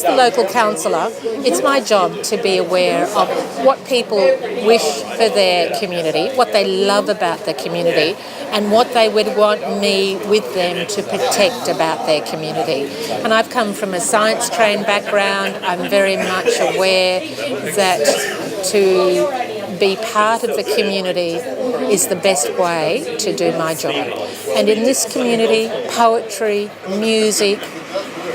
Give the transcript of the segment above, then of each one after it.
as the local councillor, it's my job to be aware of what people wish for their community, what they love about the community, and what they would want me with them to protect about their community. And I've come from a science-trained background. I'm very much aware that to be part of the community is the best way to do my job. And in this community, poetry, music,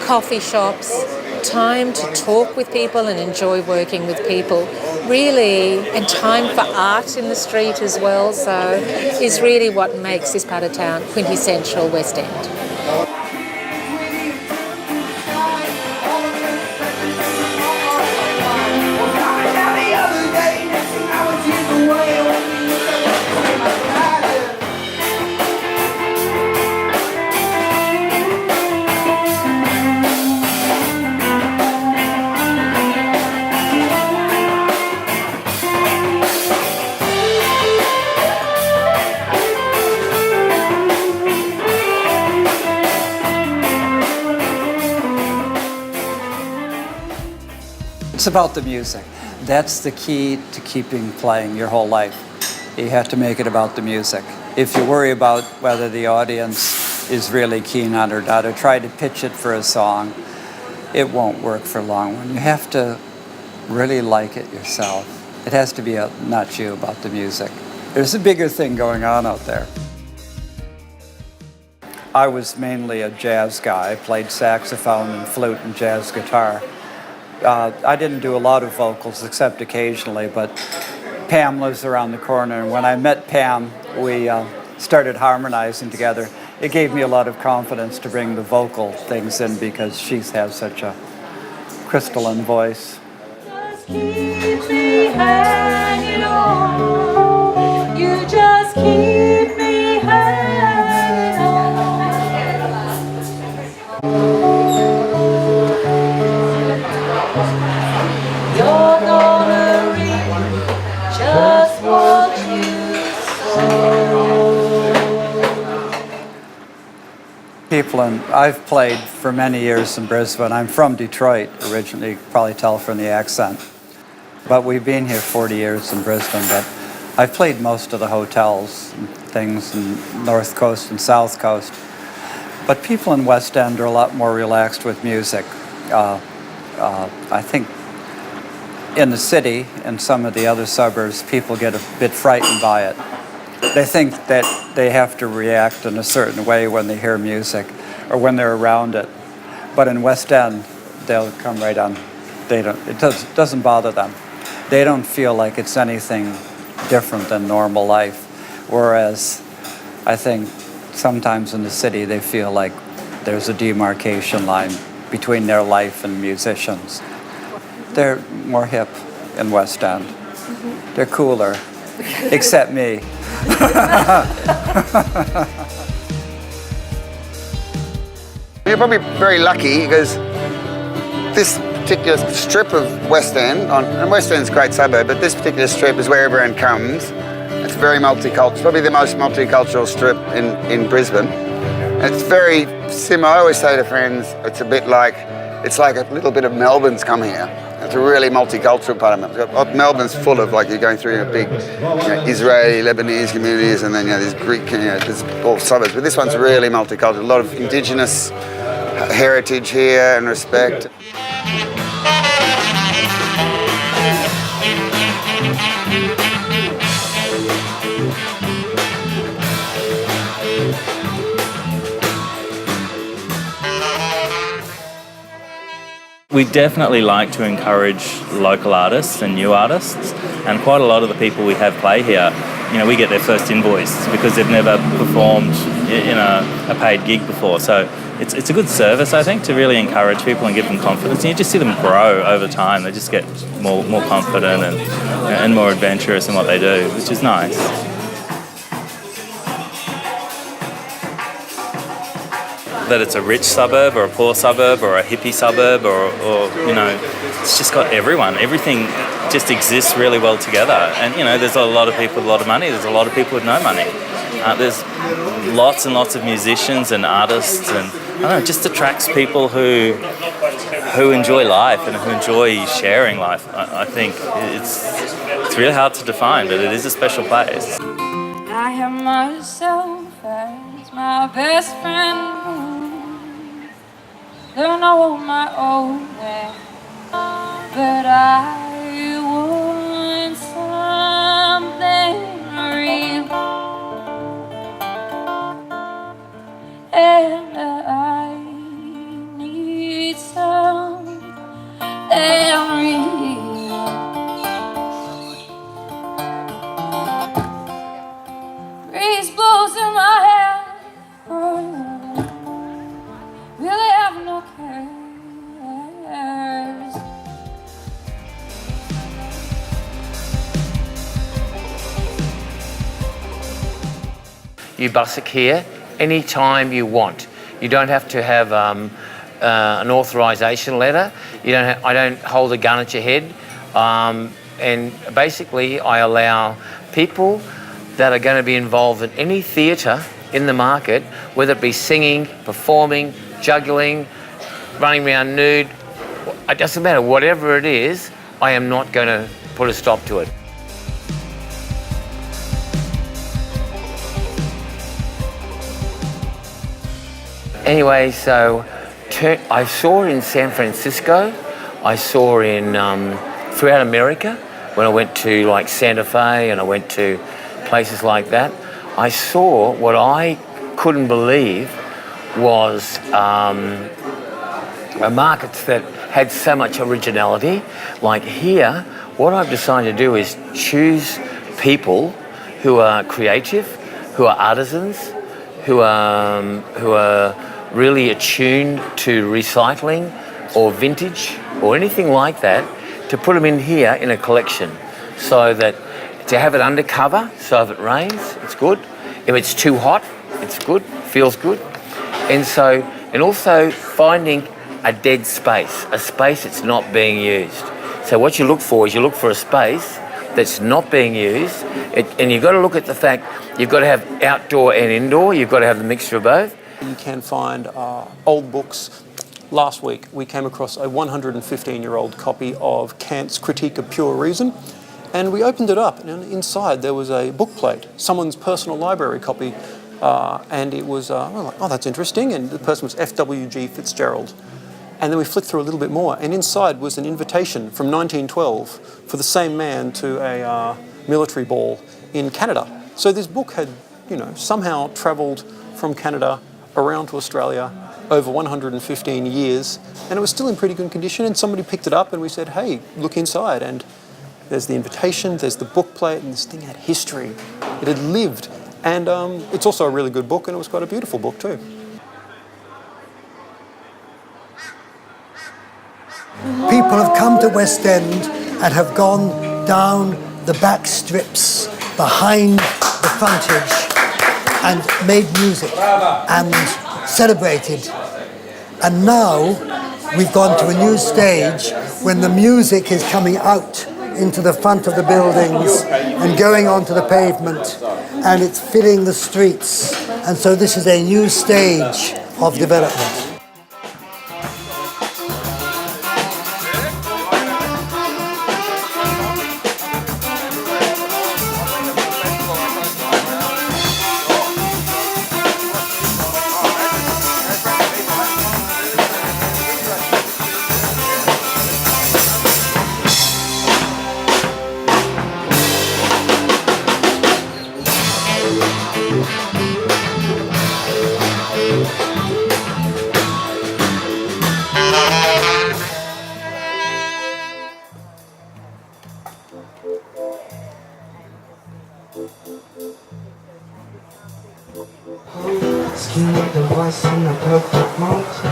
coffee shops, time to talk with people and enjoy working with people, really, and time for art in the street as well, so is really what makes this part of town quintessential West End. It's about the music. That's the key to keeping playing your whole life. You have to make it about the music. If you worry about whether the audience is really keen on it or not, or try to pitch it for a song, it won't work for long run. You have to really like it yourself. It has to be not you, about the music. There's a bigger thing going on out there. I was mainly a jazz guy. I played saxophone and flute and jazz guitar. I didn't do a lot of vocals except occasionally, but Pam lives around the corner, and when I met Pam, we started harmonizing together. It gave me a lot of confidence to bring the vocal things in because she has such a crystalline voice. Just keep me hanging on. You just keep me hanging on. You're gonna reap just what you sow. People, and I've played for many years in Brisbane. I'm from Detroit originally, you can probably tell from the accent. But we've been here 40 years in Brisbane, but I've played most of the hotels and things in North Coast and South Coast. But people in West End are a lot more relaxed with music. I think in the city and some of the other suburbs, people get a bit frightened by it. They think that they have to react in a certain way when they hear music or when they're around it. But in West End, they'll come right on. It doesn't bother them. They don't feel like it's anything different than normal life. Whereas I think sometimes in the city, they feel like there's a demarcation line between their life and musicians. They're more hip in West End. They're cooler, except me. You're probably very lucky because this particular strip of West End, and West End's a great suburb, but this particular strip is where everyone comes. It's very multicultural, probably the most multicultural strip in Brisbane. It's very similar. I always say to friends, it's like a little bit of Melbourne's come here. It's a really multicultural part of Melbourne. Melbourne's full of, like, you're going through a big Israeli, Lebanese communities, and then there's Greek, there's all suburbs. But this one's really multicultural. A lot of Indigenous heritage here and respect. We definitely like to encourage local artists and new artists, and quite a lot of the people we have play here, we get their first invoice because they've never performed in a paid gig before. So it's a good service, I think, to really encourage people and give them confidence. And you just see them grow over time. They just get more confident and more adventurous in what they do, which is nice. That it's a rich suburb or a poor suburb or a hippie suburb or it's just got everyone. Everything just exists really well together. And, there's a lot of people with a lot of money. There's a lot of people with no money. There's lots and lots of musicians and artists, and I don't know, it just attracts people who who enjoy life and who enjoy sharing life. I think it's really hard to define, but it is a special place. I have myself as my best friend. Don't know my own way, but I want something real, and I need something real. Breeze blows in my hair. Really have no cares. You bussock here anytime you want. You don't have to have an authorisation letter. I don't hold a gun at your head. And basically, I allow people that are going to be involved in any theatre in the market, whether it be singing, performing, juggling, running around nude, it doesn't matter, whatever it is, I am not going to put a stop to it. Anyway, so I saw in San Francisco, I saw in throughout America, when I went to like Santa Fe and I went to places like that, I saw what I couldn't believe was markets that had so much originality. Like here, what I've decided to do is choose people who are creative, who are artisans, who are really attuned to recycling or vintage or anything like that, to put them in here in a collection, so that to have it undercover, so if it rains, it's good. If it's too hot, it's good, feels good. And also finding a dead space, a space that's not being used. So what you look for is you look for a space that's not being used, and you've got to look at the fact you've got to have outdoor and indoor, you've got to have the mixture of both. You can find old books. Last week we came across a 115-year-old copy of Kant's Critique of Pure Reason, and we opened it up, and inside there was a book plate, someone's personal library copy, and it was, we're like, oh, that's interesting, and the person was F.W.G. Fitzgerald. And then we flicked through a little bit more, and inside was an invitation from 1912 for the same man to a military ball in Canada. So this book had, somehow travelled from Canada around to Australia over 115 years, and it was still in pretty good condition, and somebody picked it up and we said, hey, look inside, and there's the invitation, there's the book plate, and this thing had history. It had lived, and it's also a really good book, and it was quite a beautiful book too. People have come to West End and have gone down the back strips behind the frontage and made music and celebrated. And now we've gone to a new stage when the music is coming out into the front of the buildings and going onto the pavement, and it's filling the streets. And so this is a new stage of development. Skin like the voice in a perfect mountain.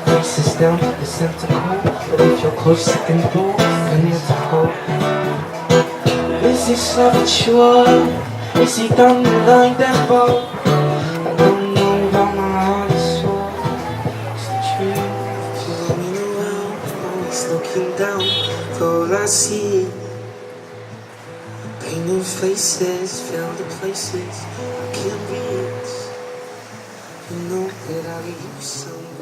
Faces down to the center core. But if you're close, you can do you need to hold. Is he habitual? Is he done like that bow? I don't know about my heart and soul. It's the truth. She's running around, always looking down. All I see, painted faces, fill the places I can't reach. You know that I leave some.